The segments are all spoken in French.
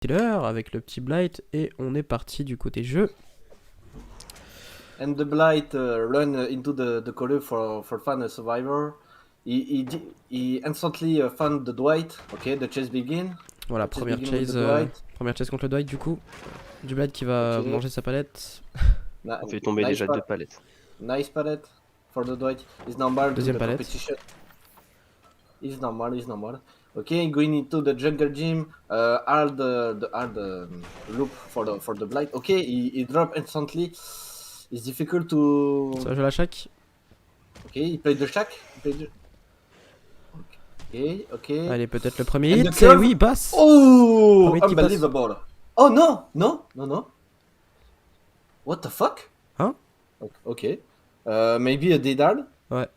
Killer avec le petit Blight et on est parti du côté jeu. And the Blight run into the color for find a survivor. He instantly found the Dwight. Okay, the chase begin. Voilà, première chase contre le Dwight du coup. Du Blight qui va manger sa palette. On fait tomber déjà 2 palettes. Nice palette for the Dwight. Is normal. Deuxième palette. Competition. Is normal. Okay, going into the jungle gym. Hard loop for the Blight. Okay, he drop instantly. It's difficult to. Ça joue la Shack. Ok, il play the Shack. Ok. Allez, peut-être le premier And hit. Et oui, il passe. Oh, Premier hit qui passe. unbelievable. Oh non. What the fuck? Hein? Ok. Maybe a Dédale. Ouais.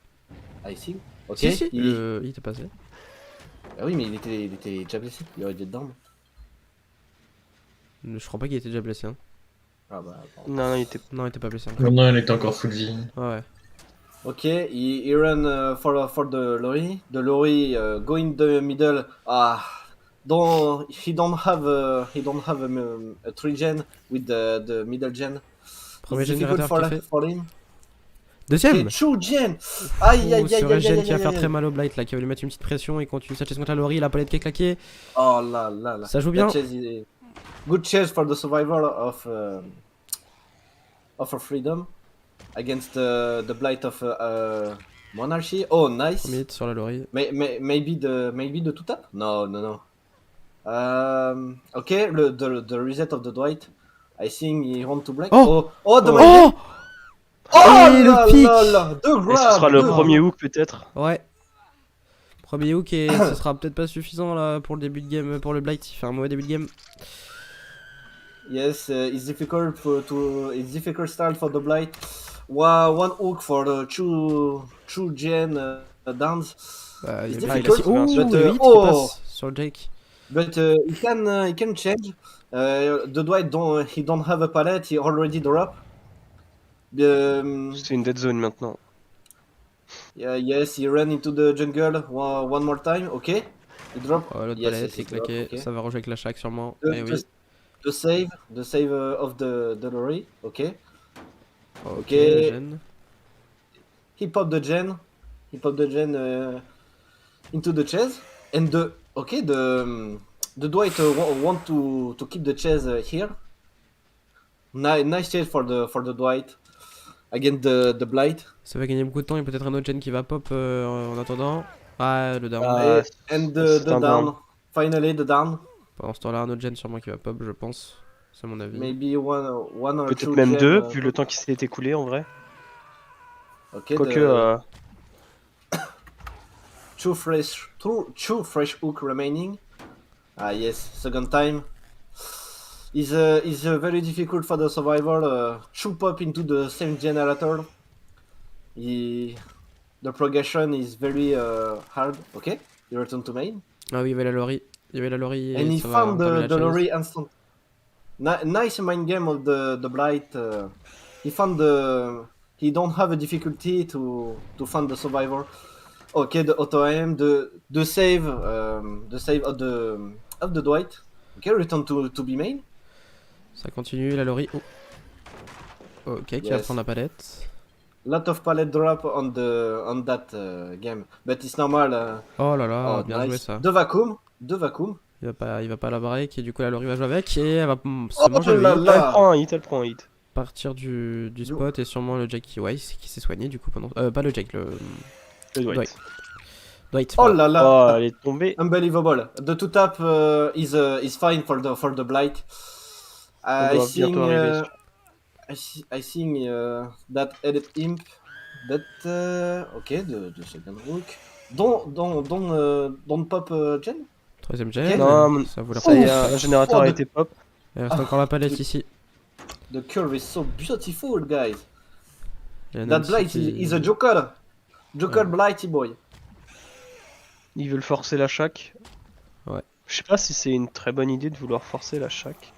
I think. Ok. Si, il était passé. Ah oui, mais il était déjà blessé. Il aurait été dedans. Je crois pas qu'il était déjà blessé. Hein. Ah bah. Non, il était pas blessé. Encore. Non, il était encore full vie. Ouais. Ok, he run for the lorry. The lorry go in the middle. He don't have a 3 gen with the middle gen. Premier It's difficult générateur qui fait. for him. Deuxième. C'est 2 gen. Aïe. Ce regen qui va faire très mal au Blight là, qui va lui mettre une petite pression et continue sa chase contre la Lori, la palette qui est claquée. Oh là. Ça joue bien. Good chase for the survival of a freedom against the blight of monarchy. Oh nice. Premier hit sur la Lori. Maybe the two tap? No. Okay, the reset of the Dwight. I think he want to black. Oh, the Oh, oh et là le pic. là, deux Et grabs. ce sera le premier hook peut-être. Ouais. Premier hook et ce sera peut-être pas suffisant là pour le début de game pour le Blight. Il fait un mauvais début de game. Yes, it's difficult start for the blight. One hook for the two gen downs. Il It's a difficult, le but 8 qui passe sur Jake. But he can change. The Dwight don't have a palette. He already drop. C'est une dead zone maintenant. Yes, he ran into the jungle one more time. Okay, he drop. Oh, l'autre palette est claqué. Okay. Ça va rejouer avec la Shack sûrement. The save of the lorry. Okay. Okay. He popped the gen. Into the chase and the Dwight want to keep the chase here. Nice chase for the Dwight against the Blight. Ça va gagner beaucoup de temps. Il y a peut-être un autre gen qui va pop en attendant. Ah, le down. And the down. Finally the down. Pendant ce temps-là, un autre gen sûrement qui va pop, je pense. C'est mon avis. Maybe one or peut-être two même gen, deux, vu le temps qui s'est écoulé en vrai. Okay. Quoique. Two fresh hook remaining. Yes, second time. Is very difficult for the survivor. Two pop into the same generator. The progression is very hard. Okay, he return to main. Ah oui, il y avait la Lori. And he found the Lori instant. Nice mind game of the Blight. He don't have a difficulty to find the survivor. Okay, the auto aim, the save of the Dwight. Okay, return to be main. Ça continue, la Lori. Ok, qui va prendre la palette. Lot of palette drop on that game, but it's normal. Oh là là, bien joué ça. De vacuum. Il va pas la break et du coup la Lori va jouer avec et elle va se manger le hit. Elle prend un hit. Partir du spot et sûrement le Jack qui s'est soigné du coup pendant. Pas le Jack, le Dwight. Oh là là. Oh, elle est tombée. Unbelievable. The two tap is fine for the Blight. I think that edit imp. But okay, the second hook. Don't pop gen. Troisième gen. Non, ça vous la ça y est, un générateur a été pop. Il reste encore la palette ici. The curve is so beautiful, guys. That Blight is a Joker. Blighty boy. Ils veulent forcer la Shack. Ouais. Je sais pas si c'est une très bonne idée de vouloir forcer la Shack.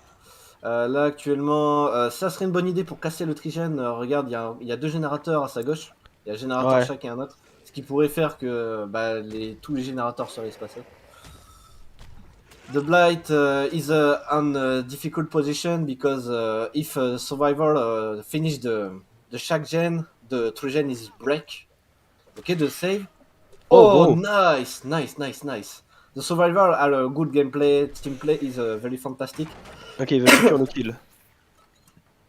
Là actuellement, ça serait une bonne idée pour casser le trigène. Regarde, il y a deux générateurs à sa gauche. Il y a un générateur Shack et un autre. Ce qui pourrait faire que tous les générateurs seraient espacés. The Blight is on a difficult position because if Survivor finish the Shack gen, the True gen is break. Okay, the save. Oh, Oh, nice, nice, nice, nice. The Survivor are a good gameplay. Team play is very fantastic. ok, il va secure le kill.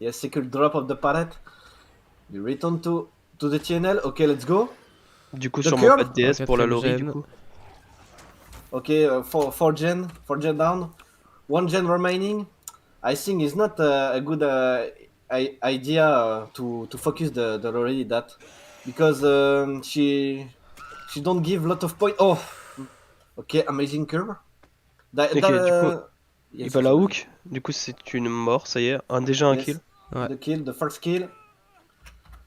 Yes, secure drop of the pallet. We return to the TNL. Okay, let's go. Du coup, The sûrement curl. pas de DS pour la Quatrième Lori, du gen. coup. Okay, four gen down. One gen remaining. I think it's not a good idea to focus the Lori that because she don't give lot of point. Oh, okay, amazing curve. Ok, du coup, il Yes, va yes, la yes. hook. Du coup, c'est une mort, ça y est. Déjà un Yes, kill. Ouais. the kill, the first kill.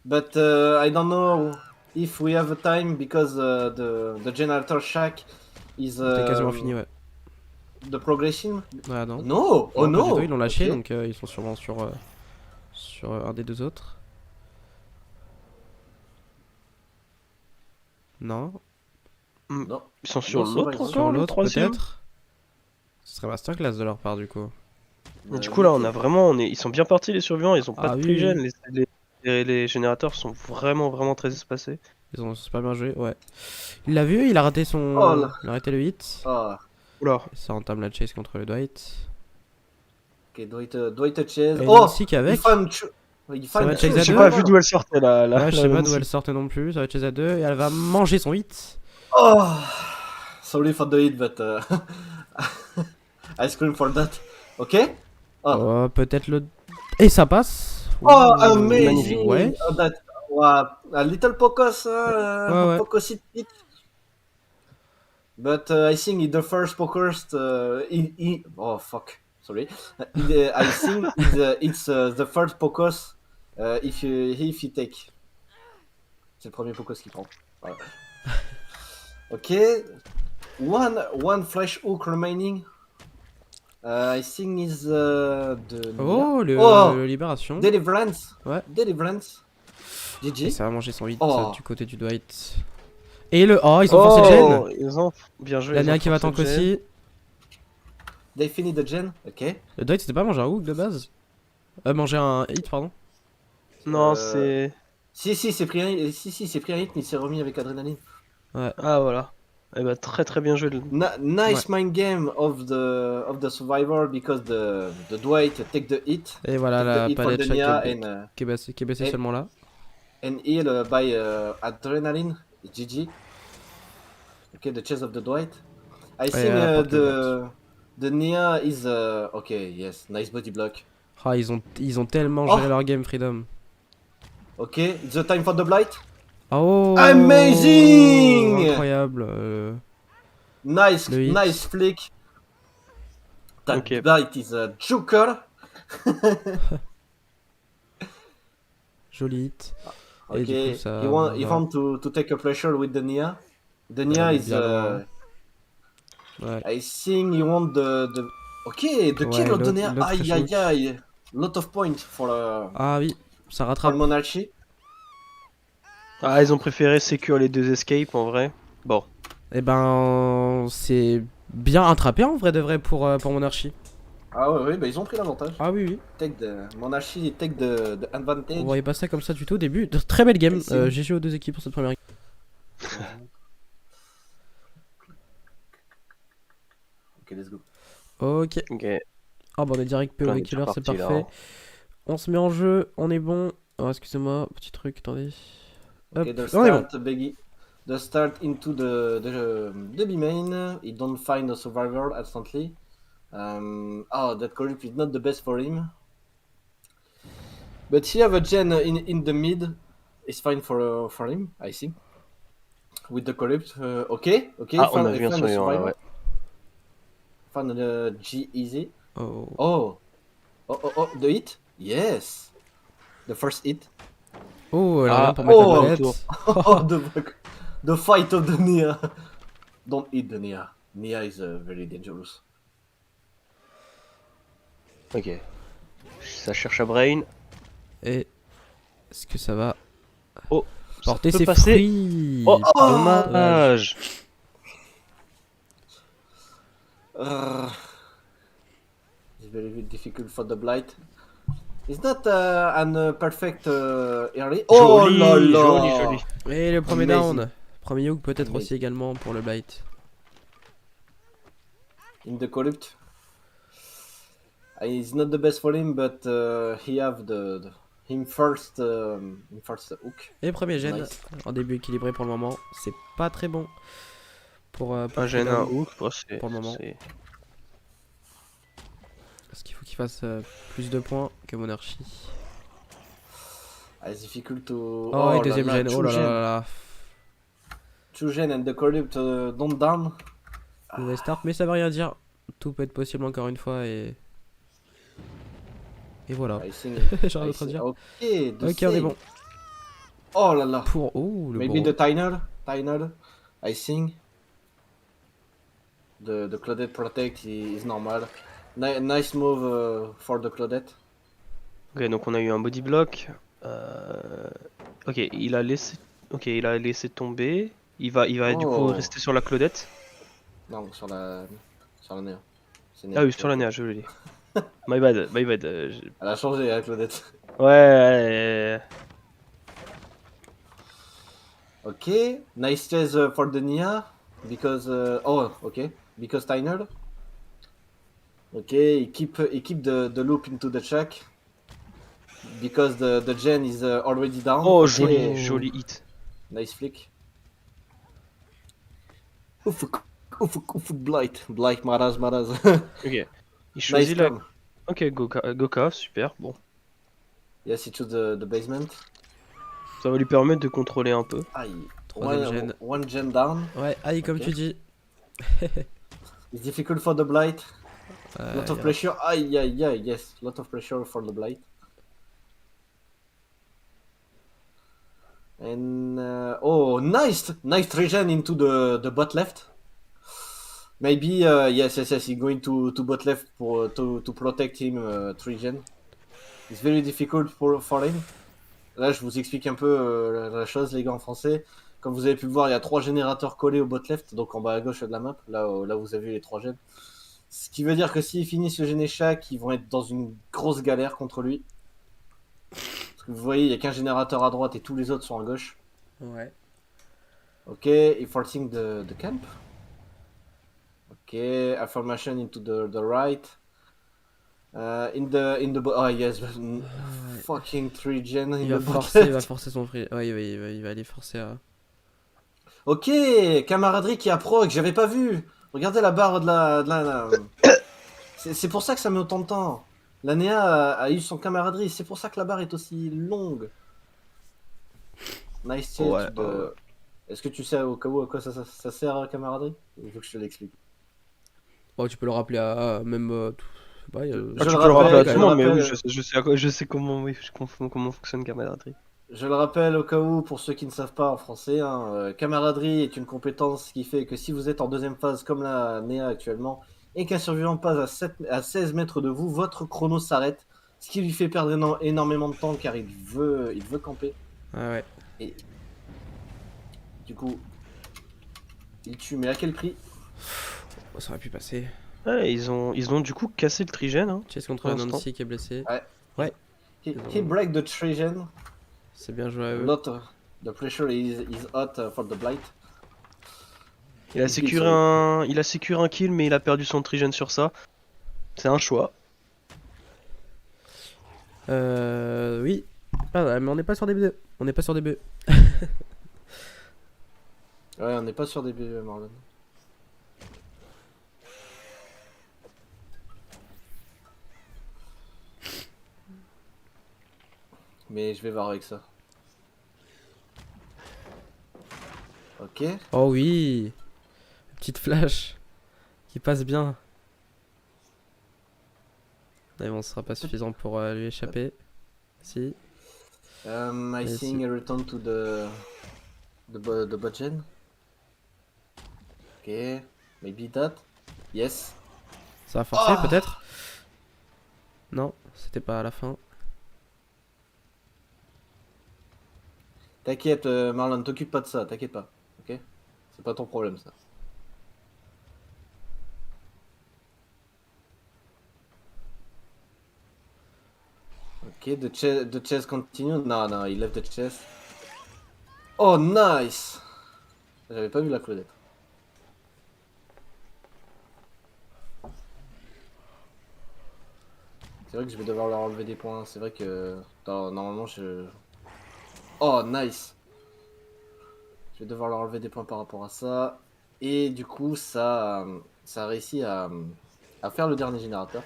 But I don't know if we have a time because the generator shack is C'était quasiment fini, ouais. the progression. Ouais, non. No, oh Non, pas du tout, no. ils l'ont lâché, Okay. donc ils sont sûrement sur un des deux autres. Non. No. Ils sont sur No l'autre survivor. Sur encore, le l'autre, troisième. peut-être. Ce serait masterclass de leur part, du coup. Du coup, là, on a vraiment. Ils sont bien partis, les survivants. Ils ont pas Ah de oui, trigène. oui. Les générateurs sont vraiment, vraiment très espacés. Ils ont super bien joué, ouais. Il l'a vu, il a raté Oh là. Il a raté le hit. Ah, Oula. Et ça entame la chase contre le Dwight. ok, Dwight Chase. Et Oh, Nancy avec. Il Ça va chase à J'ai deux. pas vu d'où elle sortait, là. Ouais, je sais pas d'où elle sortait non plus. Ça va être chase à 2 et elle va manger son hit. Oh, sorry for the hit, but I scream for that. Ok. Oh, Oh, peut-être le. Et ça passe. oh, Ouh, amazing. Ouais. Oh, that, wow, a little pocus, Ouais. pocus hit. But I think in the first pokers, oh fuck, sorry. I think it's the first pokos if you take. C'est le premier pokos qu'il prend. Voilà. Ok. One flash hook remaining. I think is the. Oh, Oh, le libération. Deliverance. Ouais. Deliverance. Et GG. ça va manger son hit Oh. du côté du Dwight. Et le. Oh, ils ont forcé le gen. Ils ont bien joué. La ils Nia ont qui va forcé tank le gen. aussi. They finish the gen. Ok. Le Dwight, c'était pas manger un hook de base. Manger un hit, pardon. Non, Euh, c'est. Si, c'est pris un, c'est pris un hit, mais il s'est remis avec adrénaline. Ah, voilà. Eh bah, très très bien joué. Nice mind game of the survivor because the Dwight take the hit. Et voilà Take la the hit for palette the chaque Nia qui est baissée and- seulement là. and heal by adrenaline. GG. Okay, the chest of the Dwight. I think elle apporte the Nia is okay. Yes, nice body block. Ah, ils ont tellement Oh. géré leur game Freedom. Okay, it's the time for the blight. Oh, Amazing! Incroyable. Nice, Le hit. nice flick. That Ok. blight is a joker. Joli hit. Et Okay, du coup, ça. you want to take a pressure with the Nia. The Nia Elle est is. bien loin. Ouais. I think you want the. Okay, the Ouais, kill of the Nia. l'autre Aïe fresh aïe hook. aïe. Lot of points for Ah oui, ça for rattrape. Monarchy. Ah, ils ont préféré secure les deux escapes en vrai. Bon. Et ben, c'est bien attrapé en vrai de vrai pour Monarchy. Ah ouais, bah ils ont pris l'avantage. Ah oui, oui. Monarchy take the advantage. On voyait pas ça comme ça du tout au début. Très belle game. Ici. GG aux deux équipes pour cette première équipe. Ok, let's go. Ok. Ok. Ah bah on est direct Plein POV de killer, c'est parties, là, parfait. hein. On se met en jeu, on est bon. Oh, excusez-moi, petit truc, attendez. Hop, Okay, the on est bon. start the start into the B main. He don't find a survivor instantly. Oh, that corrupt is not the best for him. But he have a gen in the mid. It's fine for him, I think. With the corrupt, okay. Ah, on a vu un find a survivant là, ouais. Find the G easy. Oh. Oh, the hit? Yes. The first hit. Oh, elle Ah, revient pour mettre oh, la palette. retour. Oh, the fight of the Nia. Don't hit the Nia. Nia is very dangerous. Ok. Ça cherche à Brain. Et est-ce que ça va Oh, ça porter peut ses passer. fruits? Oh, Oh, dommage. Uh, it's very difficult for the blight. It's not an perfect early. Oh Joli, là là! joli, joli. Et le premier Amazing. down. Premier hook peut-être Amazing. aussi également pour le blight. In the corrupt. It's not the best for him, but he have him first hook. Et premier gène. Nice. En début équilibré pour le moment. C'est pas très bon. Pour Un gène, un Freedom, hook, bon, c'est. pour le moment. c'est- parce qu'il faut qu'il fasse plus de points que Monarchy. It's difficult to. Oh, et là deuxième là, gène. Oh là là là là. Two gen and the corrupt don't down. Nouvelle start, mais ça veut rien dire. Tout peut être possible encore une fois et. Et voilà. I think. J'ai rien I d'autre à think- dire. Ok, the Ok, on est save. bon. Oh là là. Pour. Oh, le Maybe bon. the Tyner, I think. The Claudette protect is normal. Nice move for the Claudette. Ok, donc on a eu un body block. Ok, il a laissé. Ok, il a laissé tomber. Il va du coup Oh. rester sur la Claudette. Non, sur la néo. C'est Ah néo. oui, sur la néa, je l'ai dit. My bad, my bad. Elle a changé la Claudette. Ouais. Okay, nice chase for the Nia because because Tyner. Okay, he keep the loop into the check because the gen is already down. Oh, Okay, joli, joli hit. nice flick. Ufuk, Blight, Maraz. Ok. Il Nice choisit la. come. Ok, Goka, super. Bon, Yes, he chose the basement. ça va lui permettre de contrôler un peu. Aïe. Troisième gen. One gen down. Ouais, aïe, comme Ok. tu dis. It's difficult for the Blight. Lot of y a- pressure. Aïe, yes. Lot of pressure for the Blight. And oh, nice regen into the bot left. Maybe yes. He's going to bot left to protect him. Regen. It's very difficult for him. Là, je vous explique un peu la chose, les gars, en français. Comme vous avez pu le voir, il y a 3 générateurs collés au bot left, donc en bas à gauche de la map. Là vous avez les 3 gènes. Ce qui veut dire que s'ils finissent le gène chaque, ils vont être dans une grosse galère contre lui. Parce que vous voyez, il n'y a qu'un générateur à droite et tous les autres sont à gauche. Ouais. Ok, he forcing the camp. Ok, affirmation into the right. In the oh yes, fucking 3 gen in Il the va bot forcer, il va left. forcer son free. Ouais, il va aller forcer à. Ok, camaraderie qui a proc, j'avais pas vu. Regardez la barre de la. C'est pour ça que ça met autant de temps. La Néa a eu son camaraderie, c'est pour ça que la barre est aussi longue. Nice chase Ouais, de. ouais. Est-ce que tu sais au cas où à quoi ça sert camaraderie? Il faut que je te l'explique. Oh, tu peux le rappeler à même. Je sais pas, il y a- Je Ah, tu le peux le rappeler à rappelle, tout le monde, mais rappelle. oui, je sais comment, oui, comment fonctionne camaraderie. Je le rappelle au cas où, pour ceux qui ne savent pas en français, camaraderie est une compétence qui fait que si vous êtes en deuxième phase comme la Néa actuellement, et qu'un survivant passe à 16 mètres de vous, votre chrono s'arrête, ce qui lui fait perdre énormément de temps car il veut camper. Ah ouais. Et du coup, il tue, mais à quel prix? Oh, ça aurait pu passer. Ouais, ils ont du coup cassé le trigène. Hein. Chase contre Pour la l'instant. Nancy qui est blessé. He break the Trajan. C'est bien joué à eux. Lot the pressure is hot for the blight. Il a sécuré un kill, mais il a perdu son trigène sur ça. C'est un choix. Oui. Ah ouais, mais on n'est pas sur des BE. On n'est pas sur des BE. Ouais, on n'est pas sur des BE, Marlon. Mais je vais voir avec ça. Ok. Oh oui. Petite flash. Qui passe bien. Mais bon, ce sera pas suffisant pour lui échapper. Si. I Yes. think a return to the botgen. Ok. Maybe that. Yes. Ça va forcer Ah. peut-être. Non, c'était pas à la fin. T'inquiète, Marlon, t'occupe pas de ça, t'inquiète pas. Ok. C'est pas ton problème ça. Okay, the chase continue. No, he left the chase. Oh, nice! J'avais pas vu la Claudette. C'est vrai que je vais devoir leur enlever des points. C'est vrai que normalement je... Oh, nice! Je vais devoir leur enlever des points par rapport à ça. Et du coup, ça a réussi à faire le dernier générateur.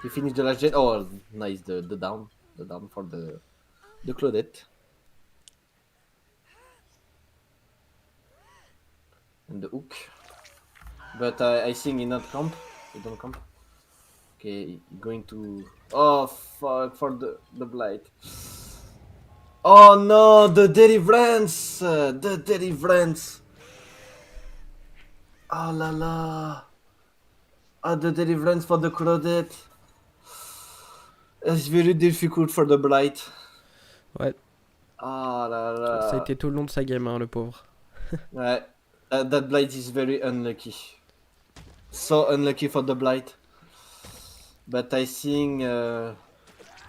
He finished the last gen. Oh, nice, the down. The down for the Claudette. And the hook. But I think he not camp. He don't camp. Okay, going to... Oh, fuck, for the blight. Oh no, the deliverance! The deliverance! Oh la la! Ah, the deliverance for the Claudette. It's very difficult for the blight. Ouais, Ah là là. ça a été tout le long de sa game, hein, le pauvre. Ouais. That blight is very unlucky. So unlucky for the blight. But I think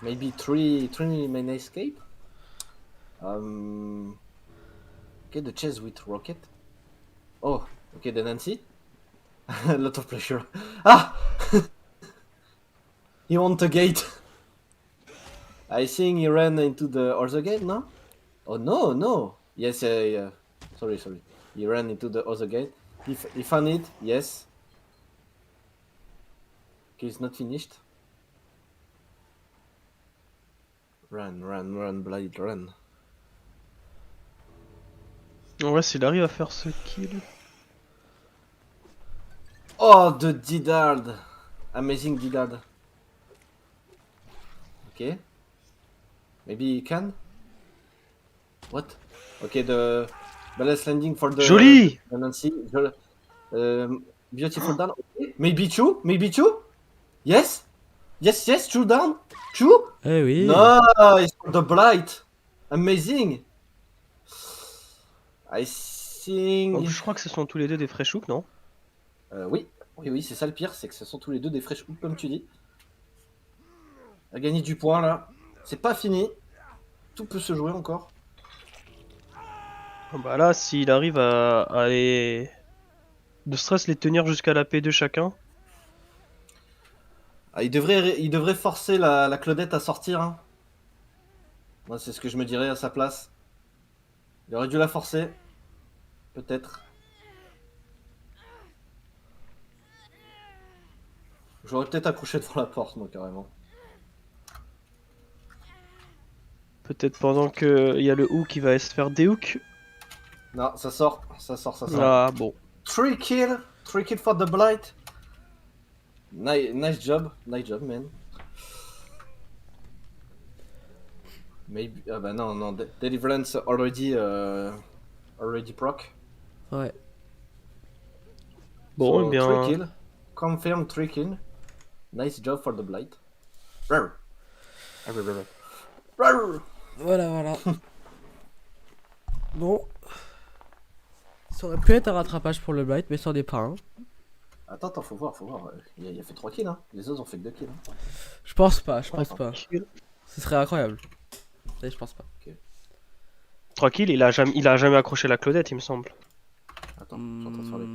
maybe three main escape. Okay, the chase with rocket. Oh, okay, the Nancy. A lot of pressure. Ah! He want the gate. I think he ran into the other gate, no? Oh no, no. Yes, yeah. Sorry. He ran into the other gate. He found it, yes. Okay, it's not finished. Run, Blade, run. En vrai, s'il arrive à faire ce kill. Oh, the Didard. Amazing Didard. Okay. Maybe he can? What? Okay, the ballast landing for the... Joli! the Nancy. Beautiful down. Okay. Maybe two? Yes? Yes, two down? Two? Eh oui. Nice for the Blight. Amazing. I think... Donc, je crois que ce sont tous les deux des fresh hooks, non? Oui, c'est ça le pire, c'est que ce sont tous les deux des fresh hooks, comme tu dis. A gagné du point là. C'est pas fini. Tout peut se jouer encore. Bah là, s'il arrive à les... de stress les tenir jusqu'à la P2 chacun. Ah, il devrait forcer la Claudette à sortir. Hein. Moi, c'est ce que je me dirais à sa place. Il aurait dû la forcer. Peut-être. J'aurais peut-être accroché devant la porte, moi, carrément. Peut-être pendant que il y a le hook qui va se faire des hooks. Non, ça sort. Ah bon. 3 kills for the Blight. Nice job, man. Maybe... Ah bah non, Deliverance already proc. Ouais. Bon, So, eh bien... 3 kills. Confirm 3 kills. Nice job for the Blight. Rawr. Rawr. Voilà. Bon. Ça aurait pu être un rattrapage pour le Blight, mais c'en est pas un. Attends, faut voir. Il a fait 3 kills, hein. Les autres ont fait que 2 kills. Hein. Je pense pas. Tranquille. Ce serait incroyable. Ça, je pense pas. Tranquille, il a jamais accroché la Claudette, il me semble. Attends, je suis en train de faire les